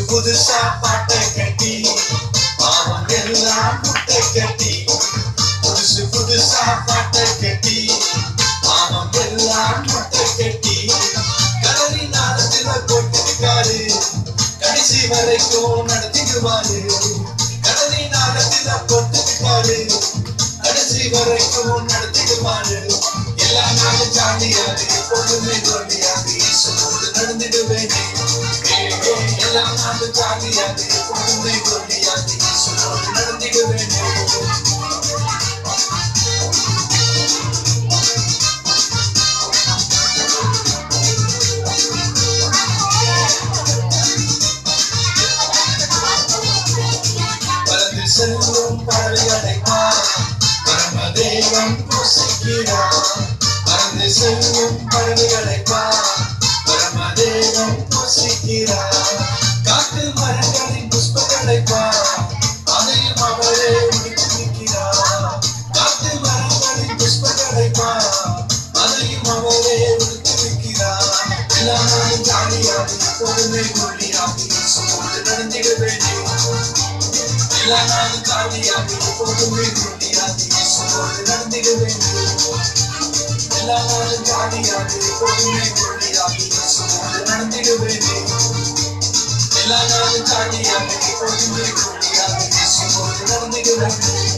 புதுசா பாட்டை கட்டி பாவம் எல்லாம் முட்டை கட்டி புதுசா பாட்டை கட்டி பாவம் எல்லாம் முட்டை கட்டி கடலி நாளத்துல போட்டிருக்காரு கடைசி வரைக்கும் நடத்திடுவாரு கடலி நாளத்துல போட்டிருக்காரு கடைசி வரைக்கும் நடத்திடுவாரு எல்லா நாளும் ஜாலியாது எப்பொழுதுமே ஜாலியாது ஈசனோடு நடந்திடுவேனே எல்லா நாளும் ஜாலியாது எப்பொழுதுமே ஜாலியாது ஈசனோடு நடந்திடுவேனே பறந்து செல்லும் பறவைகளை பரமதேவன் போஷிக்கிறார் பறந்து செல்லும் பறவைகளை பரமதேவன் போஷிக்கிறார் காட்டு மரங்களின் புஷ்பங்களை அதையும் அவரே உடுத்திருக்கிறார் காட்டு மரங்களின் புஷ்பங்களை அதையும் அவரே உடுத்திருக்கிறார் எல்லா நாளும் ஜாலியாக எப்போதுமே கொள்ளியாக ஈசனோடு நடந்திடுவேனே எல்லா நாளும் ஜாலியாக எப்போதுமே கொள்ளியாக ஈசனோடு நடந்திடுவேனே எல்லா நாளும் ஜாலியாக எப்போதுமே கொள்ளியாக ஈசனோடு நடந்திடுவேனே எல்லா நாளும் ஜாலியாக எப்போதுமே கொள்ளியாக ஈசனோடு நடந்திடுவேனே